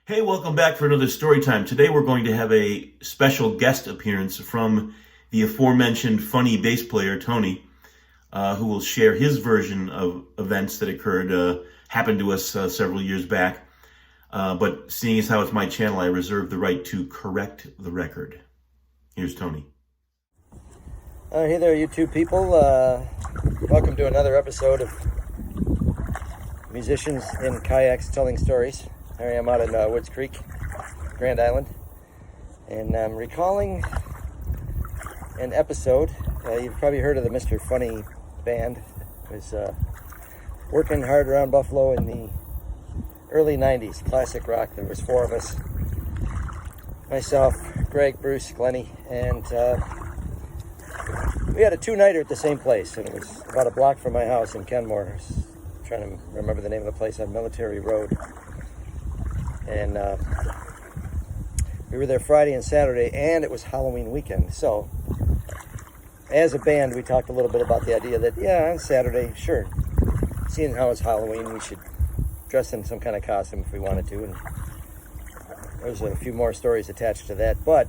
Hey, welcome back for another story time. Today we're going to have a special guest appearance from the aforementioned funny bass player, Tony, who will share his version of events that happened to us several years back. But seeing as how it's my channel, I reserve the right to correct the record. Here's Tony. Hey there, YouTube people. Welcome to another episode of Musicians in Kayaks Telling Stories. Here I am out in Woods Creek, Grand Island, and I'm recalling an episode. You've probably heard of the Mr. Funny band. It was working hard around Buffalo in the early 90s, classic rock. There was four of us, myself, Greg, Bruce, Glennie, and we had a two-nighter at the same place, and it was about a block from my house in Kenmore. I was trying to remember the name of the place on Military Road. And we were there Friday and Saturday, and it was Halloween weekend. So, as a band, we talked a little bit about the idea that, yeah, on Saturday, sure, seeing how it's Halloween, we should dress in some kind of costume if we wanted to. And there's a few more stories attached to that. But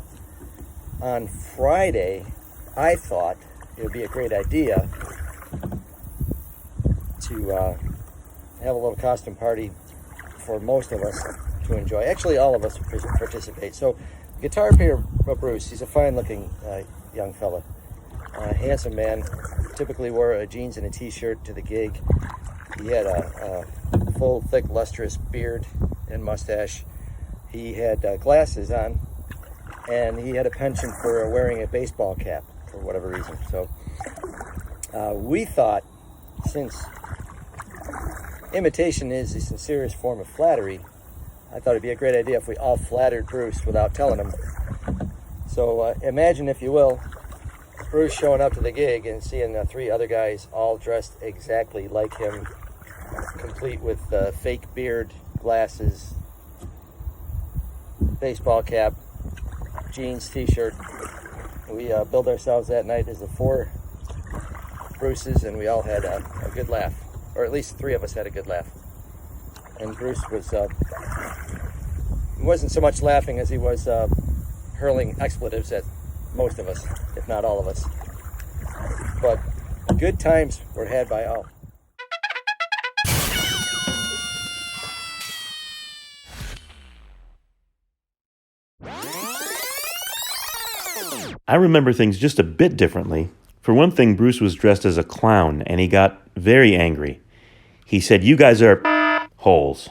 on Friday, I thought it would be a great idea to have a little costume party for most of us to enjoy. Actually, all of us participate. So, guitar player Bruce, he's a fine-looking young fella, handsome man. Typically wore jeans and a t-shirt to the gig. He had a full, thick, lustrous beard and mustache. He had glasses on, and he had a penchant for wearing a baseball cap for whatever reason. So, we thought, since imitation is the sincerest form of flattery, I thought it'd be a great idea if we all flattered Bruce without telling him. So imagine, if you will, Bruce showing up to the gig and seeing three other guys all dressed exactly like him, complete with fake beard, glasses, baseball cap, jeans, t-shirt. We billed ourselves that night as the four Bruces, and we all had a good laugh. Or at least three of us had a good laugh. And Bruce wasn't so much laughing as he was hurling expletives at most of us, if not all of us. But good times were had by all. I remember things just a bit differently. For one thing, Bruce was dressed as a clown, and he got very angry. He said, "You guys are holes."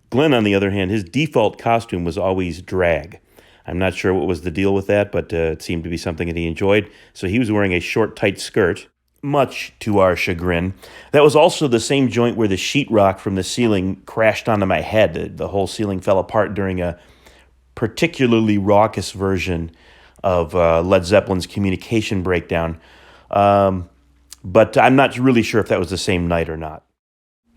Glenn, on the other hand, his default costume was always drag. I'm not sure what was the deal with that, but it seemed to be something that he enjoyed. So he was wearing a short, tight skirt, much to our chagrin. That was also the same joint where the sheetrock from the ceiling crashed onto my head. The whole ceiling fell apart during a particularly raucous version of Led Zeppelin's Communication Breakdown. But I'm not really sure if that was the same night or not.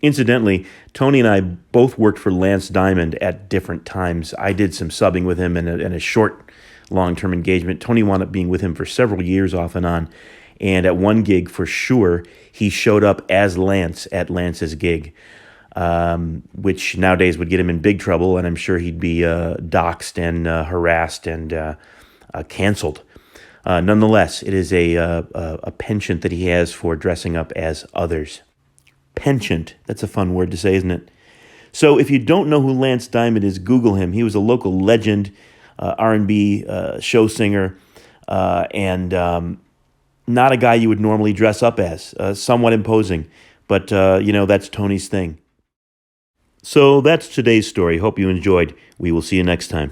Incidentally, Tony and I both worked for Lance Diamond at different times. I did some subbing with him in a short, long-term engagement. Tony wound up being with him for several years off and on. And at one gig, for sure, he showed up as Lance at Lance's gig, which nowadays would get him in big trouble, and I'm sure he'd be doxxed and harassed and canceled. Nonetheless, it is a penchant that he has for dressing up as others. Penchant, that's a fun word to say, isn't it? So if you don't know who Lance Diamond is, Google him. He was a local legend, R&B show singer, and not a guy you would normally dress up as, somewhat imposing. But, that's Tony's thing. So that's today's story. Hope you enjoyed. We will see you next time.